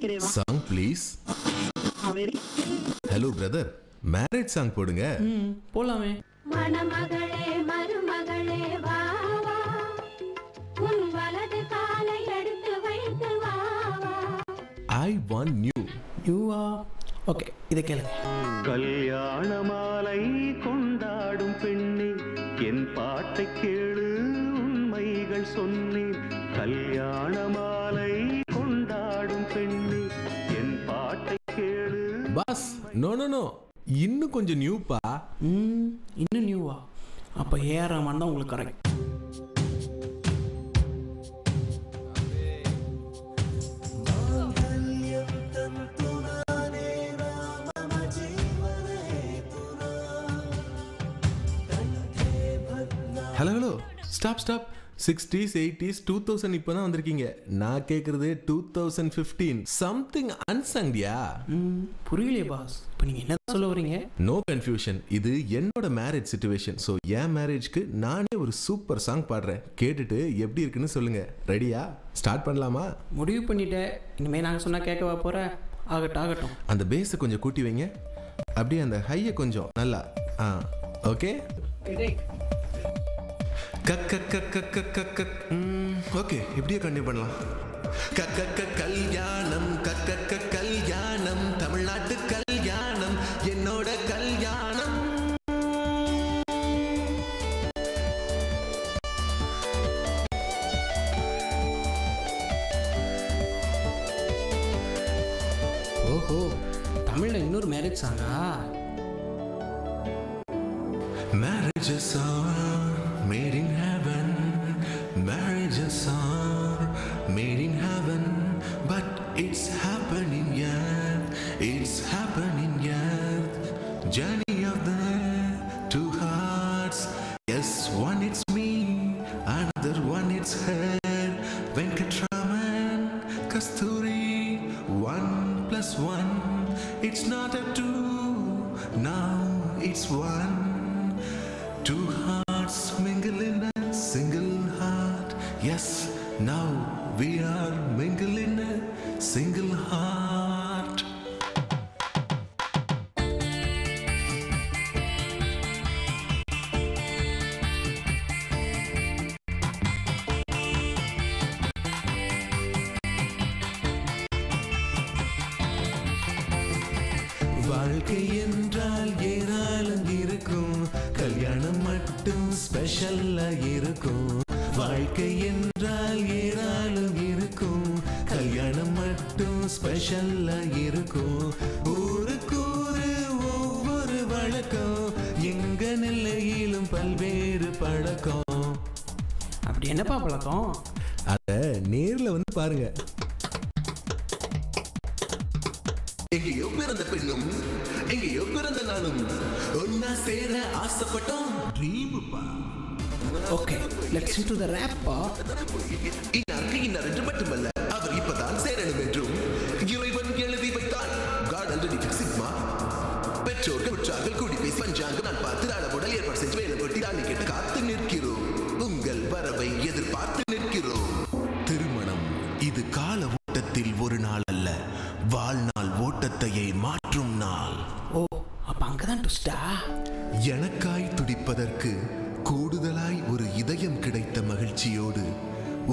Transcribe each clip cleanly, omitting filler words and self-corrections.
Song please. Hello brother. Marriage song போடுங்க. போலாமே. மணமகளே மருமகளே வா வா உன் வலது காலை எடுத்து வைத்து வா வா. I want new. யூவா. ஓகே, இதை கேளுங்க. கல்யாண மாலை கொண்டாடும் பெண்ணே என் பாட்டை கேளு உண்மைகள் சொன்னேன். கல்யாண மாலை கொண்டாடும் பெண்ணே என் பாட்டை கேளு. பாஸ் நோ நோ நோ, இன்னும் கொஞ்சம் நியூப்பா. இன்னும் நியூவா? அப்போ ஏஆர் ரஹ்மான் தான் உங்களுக்கு correct. Hello hello, stop stop. 60s 80s 2000 இப்போ தான் வந்திருக்கீங்க. நான் கேட்குறது 2015 சம்திங் அன்சங்டியா. புரியலையே பாஸ், இப்போ நீங்கள் என்ன சொல்ல வரீங்க? நோ கன்ஃபியூஷன், இது என்னோட மேரேஜ் சிச்சுவேஷன். ஸோ என் மேரேஜ்க்கு நானே ஒரு சூப்பர் சாங் பாடுறேன். கேட்டுட்டு எப்படி இருக்குன்னு சொல்லுங்க. ரெடியா? ஸ்டார்ட் பண்ணலாமா? முடிவு பண்ணிட்டேன். இனிமேல் நாங்கள் சொன்னால் கேட்கவா போகிறேன்? ஆகட்டும் ஆகட்டும். அந்த பேஸை கொஞ்சம் கூட்டி வைங்க. அப்படியே அந்த ஹையை கொஞ்சம் நல்லா. ஓகே. ஓகே, இப்படியே கண்டினியூ பண்ணலாம். கல்யாணம் கல்யாணம் தமிழ்நாட்டு கல்யாணம் என்னோட கல்யாணம். ஓஹோ, தமிழில் இன்னொரு மேரேஜ் சாங்கா? Marriages are made in heaven. Marriages are made in heaven. But it's happening here. It's happening here. Journey of the two hearts. Yes, one it's me, another one it's her. Venkatraman, Kasturi. 1+1. It's not a 2. Now it's 1. Two hearts mingle in a single heart. Yes, now we are mingle in a single heart. வாழ்க்கை என்றால் ஏராளம் இருக்கும், கல்யாணம் மட்டும் ஸ்பெஷல்லா இருக்கும். வாழ்க்கை என்றால் ஏராளம் இருக்கும், கல்யாணம் மட்டும் ஸ்பெஷல்லா இருக்கும். ஊருக்கு ஒவ்வொரு வழக்கம், எங்க நிலையிலும் பல்வேறு பழக்கம். அப்படி என்னப்பா பழக்கம்? அத நேர்ல வந்து பாருங்க. எங்கேயோ பிறந்த பெண்ணும் எங்கேயோ பிறந்த நானும் ஒன்னா சேர ஆசைப்பட்டோம். ட்ரீம்ப்பா. Okay, let's listen to the rap பா. இன்னார் என்று மட்டுமல்ல, அவர் இப்பதான் சேரணும் என்றும் இறைவன் எழுதி வைத்தான். God already fixed it, ma. பெற்றோர்கள் உற்றார்கள் கூடி பேசி பஞ்சாங்க நான் பார்த்து நாடமுடல் ஏற்பாடு செஞ்சு வேலை கொட்டி தாலி கேட்டு காத்து நிற்கிறோம். உங்கள் வரவை எதிர்பார்த்து நிற்கிறோம். திருமணம் இது கால ஓட்டத்தில் ஒரு நாள் அல்ல, வாழ்நாள் ஓட்டத்தையே மாற்றும் நாள். ஓ, அப்ப அங்கதான் ட்விஸ்டா? எனக்காய் துடிப்பதற்கு கூடுதலாய் ஒரு இதயம் கிடைத்த மகிழ்ச்சியோடு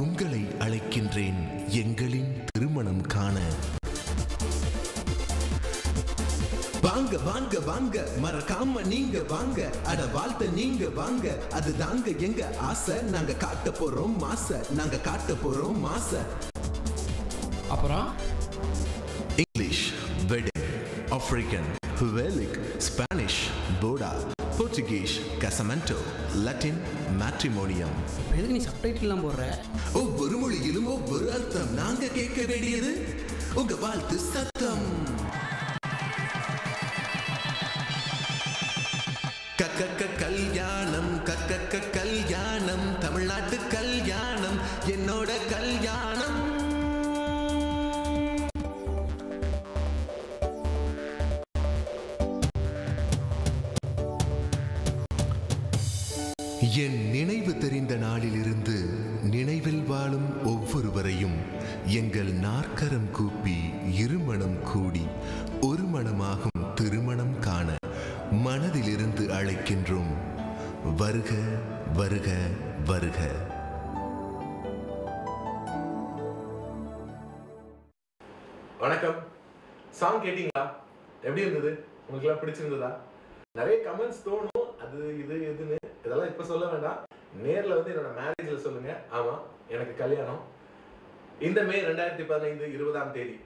உங்களை அழைக்கின்றேன் எங்களின் திருமணம் காண. வாங்க வாங்க வாங்க, மறக்காம நீங்க வாங்க, அட வாழ்த்த நீங்க வாங்க, அது தாங்க எங்க ஆசை. நாங்க காட்ட போறோம் மாச, நாங்க காட்ட போறோம் மாச. அப்புறம் இங்கிலீஷ் வெட்டிங், ஆப்பிரிக்கன், ஹுவேலிக், ஸ்பானிஷ், போடா, போர்ச்சுகீஸ், கசமெண்டோ, லட்டின், மேட்ரிமோனியம். எதுக்கு நீ சப்டைட்டில்லாம் போடுற? ஒவ்வொரு மொழியிலும் ஒவ்வொரு அர்த்தம். நாங்க கேட்க வேண்டியது உங்க வாழ்த்து சத்தம். கல்யாணம் கல்யாணம் தமிழ்நாட்டு கல்யாணம் என்னோட கல்யாணம். என் நினைவு தெரிந்த நாளிலிருந்து நினைவில் வாழும் ஒவ்வொருவரையும் எங்கள் நாற்கரம் கூப்பி இருமணம் கூடி ஒரு மணமாகும் திருமணம் காண மனதிலிருந்து அழைக்கின்றோம். வருக வருக வருக. வணக்கம். சாங் கேட்டீங்களா? எப்படி இருந்தது? உங்களுக்கு எல்லாம் பிடிச்சிருந்ததா? நிறைய கமெண்ட்ஸ் தோணும், அது இது எதுன்னு. இதெல்லாம் இப்ப சொல்ல வேண்டாம், நேர்ல வந்து என்னோட மேரேஜ்ல சொல்லுங்க. ஆமா, எனக்கு கல்யாணம் இந்த மே 2015 20ஆம் தேதி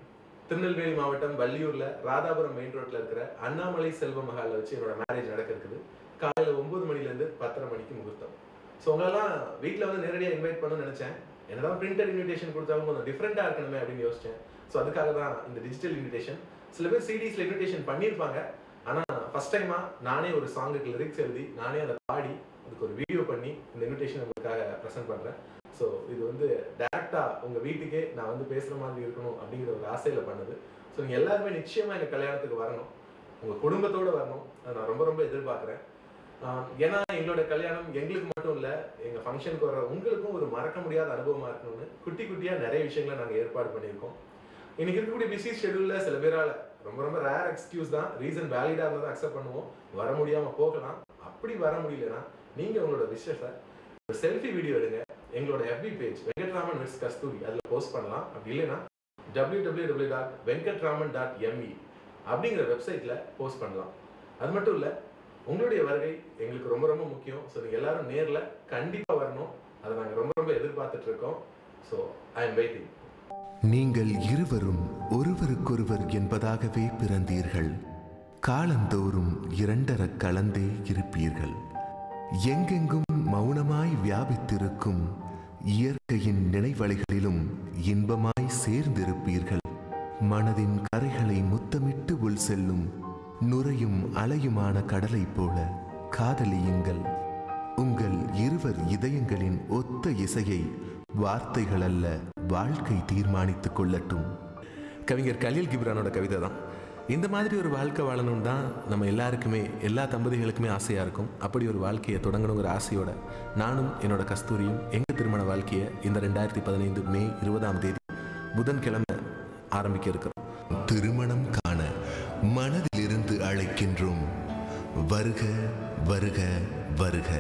திருநெல்வேலி மாவட்டம் வள்ளியூர்ல ராதாபுரம் மெயின் ரோட்ல இருக்கிற அண்ணாமலை செல்வ மஹால்ல வச்சு என்னோட மேரேஜ் நடக்கிறது. காலையில 9 மணில இருந்து 10:30 மணிக்கு முகூர்த்தம். ஸோ உங்களெல்லாம் வீட்டில் வந்து நேரடியாக இன்வைட் பண்ணணும்னு நினைச்சேன். என்னதான் பிரிண்டட் இன்விடேஷன் கொடுத்தாலும் கொஞ்சம் டிஃப்ரெண்டா இருக்கணுமே அப்படின்னு யோசிச்சேன். ஸோ அதுக்காக தான் இந்த டிஜிட்டல் இன்விடேஷன். சில பேர் சிடிஸ்ல இன்விடேஷன் பண்ணியிருப்பாங்க. ஆனா ஃபர்ஸ்ட் டைமா நானே ஒரு சாங்குக்கு லிரிக்ஸ் எழுதி நானே அதை பாடி அதுக்கு ஒரு வீடியோ பண்ணி இந்த இன்விடேஷன் உங்களுக்காக ப்ரெசென்ட் பண்றேன். ஸோ இது வந்து டைரக்டா உங்க வீட்டுக்கே நான் வந்து பேசுற மாதிரி இருக்கணும் அப்படிங்கிற ஒரு ஆசையில பண்ணது. ஸோ நீங்க எல்லாருமே நிச்சயமா எங்க கல்யாணத்துக்கு வரணும், உங்க குடும்பத்தோட வரணும். அதை நான் ரொம்ப ரொம்ப எதிர்பார்க்கிறேன். ஏன்னா எங்களோட கல்யாணம் எங்களுக்கு மட்டும் இல்ல, எங்க ஃபங்க்ஷனுக்கு வர உங்களுக்கும் ஒரு மறக்க முடியாத அனுபவமா இருக்கணும்னு குட்டி குட்டியா நிறைய விஷயங்களை நாங்க ஏற்பாடு பண்ணியிருக்கோம். இன்னைக்கு இருக்கக்கூடிய பிஸி ஷெடியூல்ல சில பேரால ரொம்ப ரொம்ப ரேர் எக்ஸ்கியூஸ் தான், ரீசன் வேலிடா இருந்தால் அக்செப்ட் பண்ணுவோம், வர முடியாம போகலாம். அப்படி வர முடியலன்னா நீங்க உங்களோட விஷயத்தை ஒரு செல்ஃபி வீடியோ எடுங்க, எங்களோட FB பேஜ் வெங்கட்ராமன் விட்ஸ் கஸ்தூரி அதுல போஸ்ட் பண்ணலாம். அப்படி இல்லைன்னா www.venkatraman.me அப்படிங்கிற வெப்சைட்ல போஸ்ட் பண்ணலாம். அது மட்டும் இல்ல, உங்களுடைய வருகை எங்களுக்கு ரொம்ப ரொம்ப முக்கியம். ஸோ நீங்க எல்லாரும் நேர்ல கண்டிப்பா வரணும், அதை நாங்க ரொம்ப ரொம்ப எதிர்பார்த்துட்டு இருக்கோம். So I am waiting. நீங்கள் இருவரும் ஒருவருக்கொருவர் என்பதாகவே பிறந்தீர்கள். காலந்தோறும் இரண்டர கலந்தே இருப்பீர்கள். எங்கெங்கும் மௌனமாய் வியாபித்திருக்கும் இயற்கையின் நினைவலைகளிலும் இன்பமாய் சேர்ந்திருப்பீர்கள். மனதின் கரைகளை முத்தமிட்டு உள் செல்லும் நுரையும் அலையுமான கடலை போல காதலியுங்கள். உங்கள் இருவர் இதயங்களின் ஒத்த இசையை வார்த்தைகள் அல்ல வாழ்க்கை தீர்மானித்துக் கொள்ளட்டும். கவிஞர் கலீல் கிப்ரானோட கவிதை தான். இந்த மாதிரி ஒரு வாழ்க்கை வாழணும் தான் நம்ம எல்லாருக்குமே, எல்லா தம்பதிகளுக்குமே ஆசையாக இருக்கும். அப்படி ஒரு வாழ்க்கையை தொடங்கணுங்கிற ஆசையோட நானும் என்னோட கஸ்தூரியும் எங்கள் திருமண வாழ்க்கையை இந்த 2015 மே 20ஆம் தேதி புதன்கிழமை ஆரம்பிக்க இருக்கிறோம். திருமணம் காண மனதிலிருந்து அழைக்கின்றோம். வருக வருக வருக.